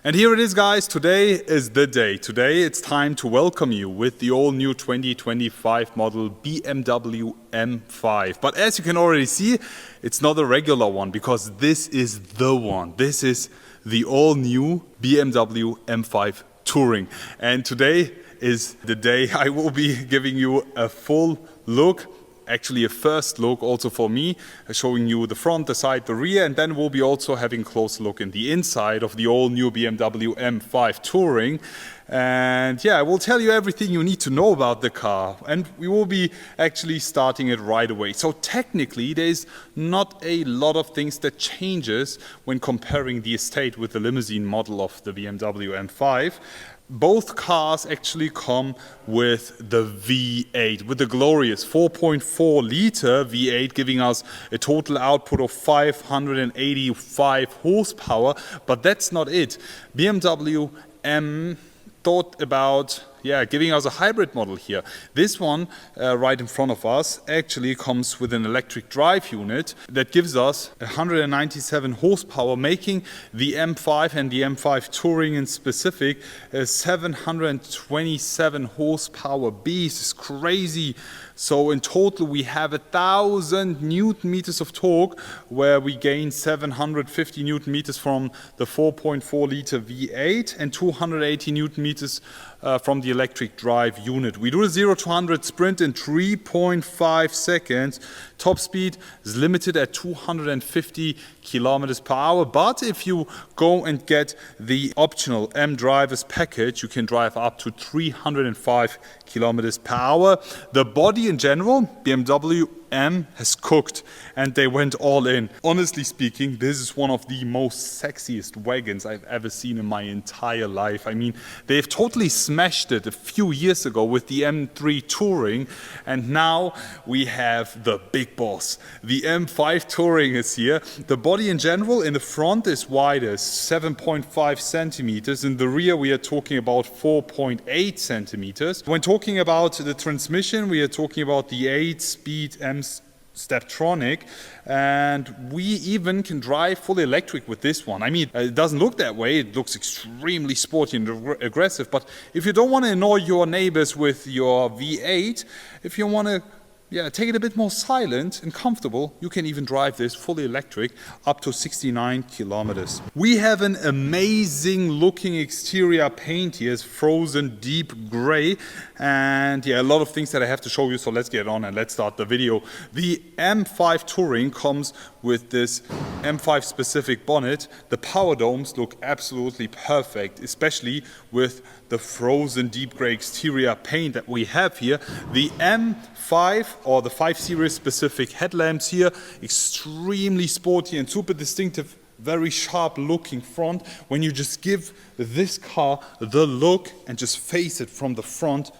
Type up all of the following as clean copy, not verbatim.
And here it is, guys. Today is the day. Today it's time to welcome you with the all new 2025 model BMW M5. But as you can already see, it's not a regular one because this is the one. This is the all new BMW M5 Touring. And today is the day I will be giving you a full look. Actually a first look also for me, showing you the front, the side, the rear, and then we'll be also having a close look in the inside of the all new BMW M5 Touring. And yeah, I will tell you everything you need to know about the car, and we will be actually starting it right away. So technically there's not a lot of things that changes when comparing the estate with the limousine model of the BMW M5. Both cars actually come with the V8, with the glorious 4.4 liter V8, giving us a total output of 585 horsepower. But that's not it. BMW M thought about giving us a hybrid model here. This one right in front of us actually comes with an electric drive unit that gives us 197 horsepower, making the M5 and the M5 Touring in specific a 727 horsepower beast. It's crazy. So in total we have 1,000 Newton meters of torque, where we gain 750 Newton meters from the 4.4 liter V8 and 280 Newton meters from the electric drive unit. We do a 0 to 100 sprint in 3.5 seconds. Top speed is limited at 250 kilometers per hour, but if you go and get the optional M Drivers package, you can drive up to 305 kilometers per hour. The body in general, BMW M has cooked, and they went all in. Honestly speaking, this is one of the most sexiest wagons I've ever seen in my entire life. I mean, they've totally smashed it a few years ago with the M3 Touring, and now we have the big boss. The M5 Touring is here. The body in general in the front is wider, 7.5 centimeters. In the rear we are talking about 4.8 centimeters. When talking about the transmission, we are talking about the 8-speed M Steptronic, and we even can drive fully electric with this one. I mean, it doesn't look that way. It looks extremely sporty and aggressive, but if you don't want to annoy your neighbors with your V8, if you want to take it a bit more silent and comfortable, you can even drive this fully electric up to 69 kilometers. We have an amazing looking exterior paint here. It's frozen deep gray, and a lot of things that I have to show you, so let's get on and let's start the video. The M5 Touring comes with this M5 specific bonnet. The power domes look absolutely perfect, especially with the frozen deep gray exterior paint that we have here. The M5 or the 5 Series specific headlamps here, extremely sporty and super distinctive, very sharp looking front. When you just give this car the look and just face it from the front,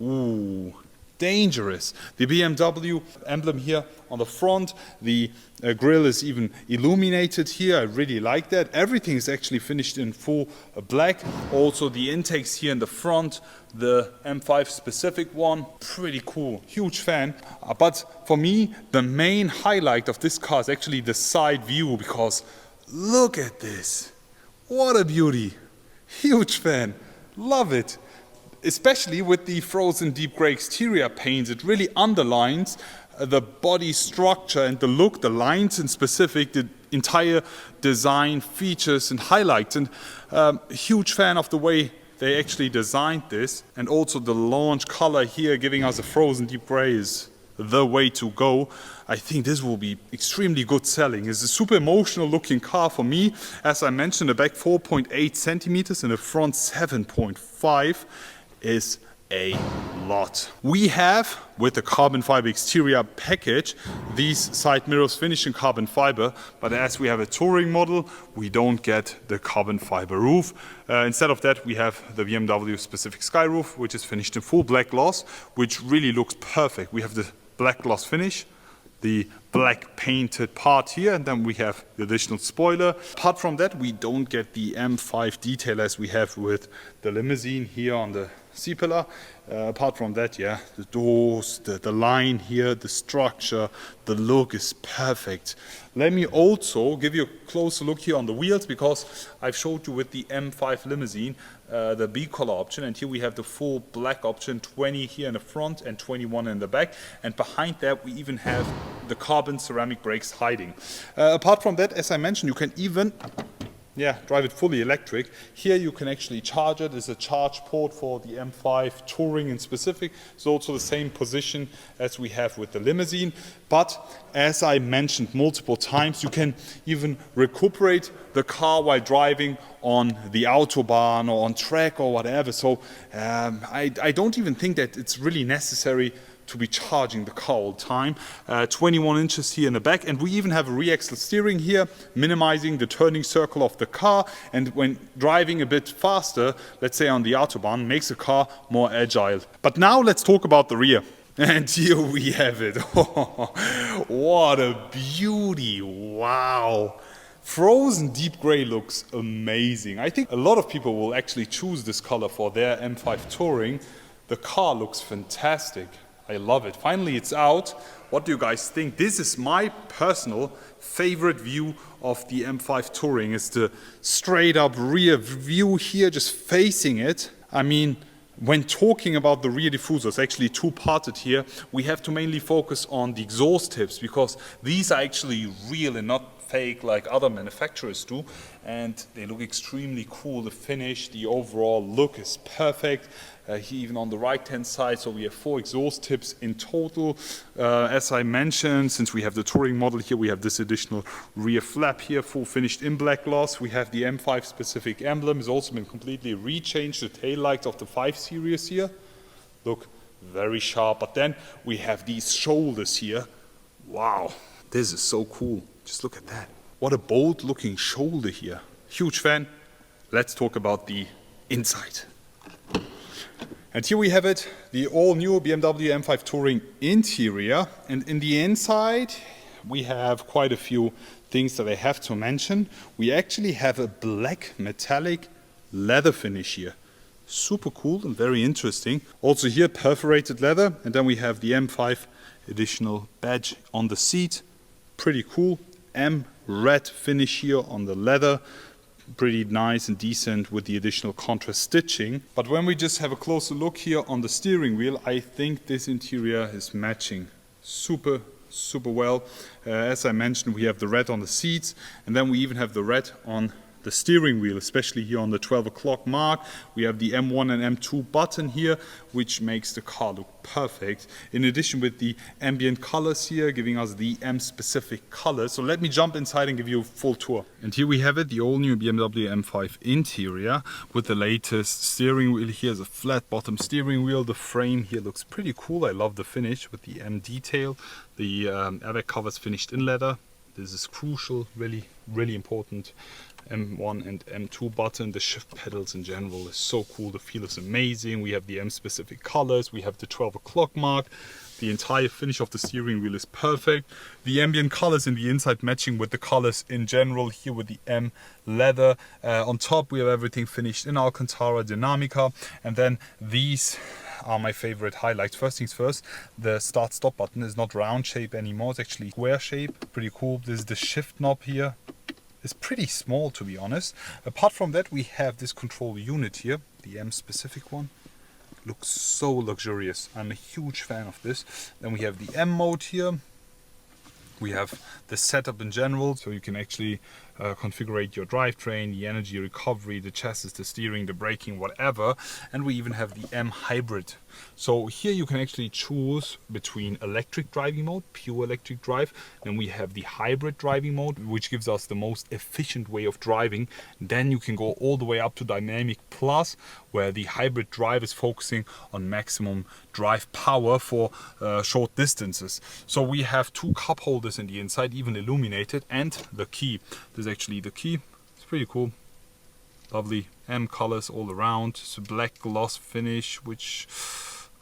ooh, dangerous. The BMW emblem here on the front, the grille is even illuminated here. I really like that. Everything is actually finished in full black. Also the intakes here in the front, the M5 specific one, pretty cool, huge fan. But for me, the main highlight of this car is actually the side view, because look at this, what a beauty, huge fan, love it. Especially with the frozen deep gray exterior paints, it really underlines the body structure and the look, the lines in specific, the entire design features and highlights. And a huge fan of the way they actually designed this, and also the launch color here giving us a frozen deep gray is the way to go. I think this will be extremely good selling. It's a super emotional looking car for me. As I mentioned, the back 4.8 centimeters and the front 7.5 is a lot. We have, with the carbon fiber exterior package, these side mirrors finished in carbon fiber, but as we have a touring model, we don't get the carbon fiber roof. Instead of that, we have the BMW specific sky roof, which is finished in full black gloss, which really looks perfect. We have the black gloss finish, the black painted part here, and then we have the additional spoiler. Apart from that, we don't get the M5 detail as we have with the limousine here on the C-pillar. Apart from that, yeah, the doors, the line here, the structure, the look is perfect. Let me also give you a closer look here on the wheels, because I've showed you with the M5 limousine the B-color option, and here we have the full black option, 20 here in the front and 21 in the back, and behind that we even have the carbon ceramic brakes hiding. Apart from that, as I mentioned, you can even drive it fully electric. Here you can actually charge it. There's a charge port for the M5 Touring in specific. It's also the same position as we have with the limousine. But as I mentioned multiple times, you can even recuperate the car while driving on the Autobahn or on track or whatever. So I don't even think that it's really necessary to be charging the car all the time. 21 inches here in the back, and we even have a re-axle steering here, minimizing the turning circle of the car, and when driving a bit faster, let's say on the Autobahn, makes the car more agile. But now let's talk about the rear. And here we have it. What a beauty, wow. Frozen deep gray looks amazing. I think a lot of people will actually choose this color for their M5 Touring. The car looks fantastic. I love it. Finally, it's out. What do you guys think? This is my personal favorite view of the M5 Touring. It's the straight up rear view here, just facing it. I mean, when talking about the rear diffusers, actually two-parted here, we have to mainly focus on the exhaust tips, because these are actually real and not fake like other manufacturers do, and they look extremely cool. The finish, the overall look is perfect. Here even on the right hand side, so we have 4 exhaust tips in total. As I mentioned, since we have the Touring model here, we have this additional rear flap here, full finished in black gloss. We have the M5 specific emblem. It's also been completely rechanged. The tail lights of the 5 Series here look very sharp, but then we have these shoulders here. Wow, this is so cool. Just look at that. What a bold looking shoulder here. Huge fan. Let's talk about the inside. And here we have it, the all new BMW M5 Touring interior. And in the inside, we have quite a few things that I have to mention. We actually have a black metallic leather finish here. Super cool and very interesting. Also here, perforated leather. And then we have the M5 additional badge on the seat. Pretty cool. M red finish here on the leather. Pretty nice and decent with the additional contrast stitching. But when we just have a closer look here on the steering wheel, I think this interior is matching super well. As I mentioned, we have the red on the seats, and then we even have the red on the steering wheel, especially here on the 12 o'clock mark. We have the M1 and M2 button here, which makes the car look perfect. In addition, with the ambient colors here, giving us the M-specific colors. So let me jump inside and give you a full tour. And here we have it, the all-new BMW M5 interior with the latest steering wheel. Here's a flat bottom steering wheel. The frame here looks pretty cool. I love the finish with the M detail. The airbag covers finished in leather. This is crucial, really important. M1 and M2 button. The shift pedals in general is so cool. The feel is amazing. We have the M specific colors. We have the 12 o'clock mark. The entire finish of the steering wheel is perfect. The ambient colors in the inside matching with the colors in general here with the M leather. On top we have everything finished in Alcantara Dinamica, and then these are my favorite highlights. First things first, the start stop button is not round shape anymore. It's actually square shape. Pretty cool. This is the shift knob here. It's pretty small, to be honest. Apart from that, we have this control unit here, the M specific one. Looks so luxurious. I'm a huge fan of this. Then we have the M mode here. We have the setup in general, so you can actually configure your drivetrain, the energy recovery, the chassis, the steering, the braking, whatever. And we even have the M hybrid. So here you can actually choose between electric driving mode, pure electric drive. Then we have the hybrid driving mode, which gives us the most efficient way of driving. Then you can go all the way up to dynamic plus, where the hybrid drive is focusing on maximum drive power for short distances. So we have 2 cup holders in the inside, even illuminated, and the key. This is actually the key. It's pretty cool. Lovely M colors all around. It's a black gloss finish, which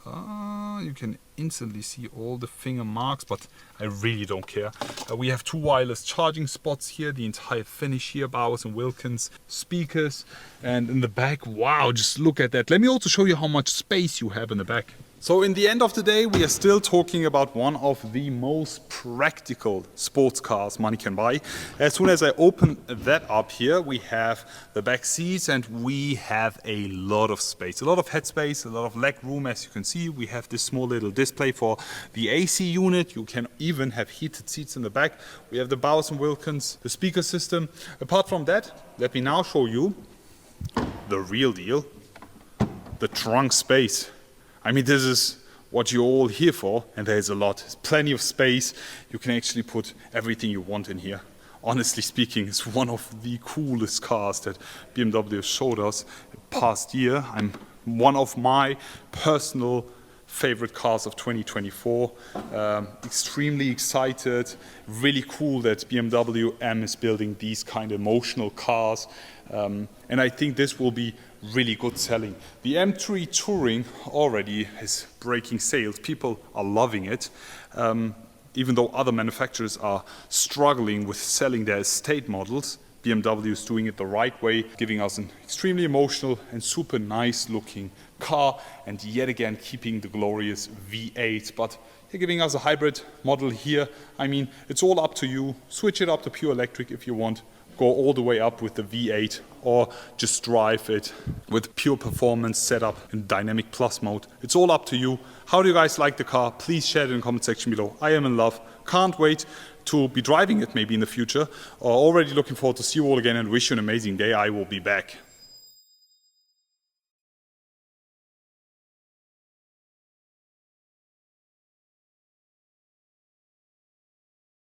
You can instantly see all the finger marks, but I really don't care. We have 2 wireless charging spots here, the entire finish here, Bowers & Wilkins speakers, and in the back, wow, just look at that. Let me also show you how much space you have in the back. So in the end of the day, we are still talking about one of the most practical sports cars money can buy. As soon as I open that up here, we have the back seats and we have a lot of space, a lot of headspace, a lot of leg room. As you can see, we have this small little display for the AC unit. You can even have heated seats in the back. We have the Bowers & Wilkins, the speaker system. Apart from that, let me now show you the real deal, the trunk space. I mean, this is what you're all here for, and there's a lot. There's plenty of space. You can actually put everything you want in here. Honestly speaking, it's one of the coolest cars that BMW showed us past year. I'm one of my personal favorite cars of 2024. Extremely excited. Really cool that BMW M is building these kind of emotional cars. And I think this will be really good selling. The M3 Touring already is breaking sales. People are loving it. Even though other manufacturers are struggling with selling their estate models, BMW is doing it the right way, giving us an extremely emotional and super nice looking car, and yet again keeping the glorious V8. But they're giving us a hybrid model here. I mean, it's all up to you. Switch it up to pure electric if you want. Go all the way up with the V8, or just drive it with pure performance setup in dynamic plus mode. It's all up to you. How do you guys like the car? Please share it in the comment section below. I am in love. Can't wait to be driving it maybe in the future. Already looking forward to see you all again and wish you an amazing day. I will be back.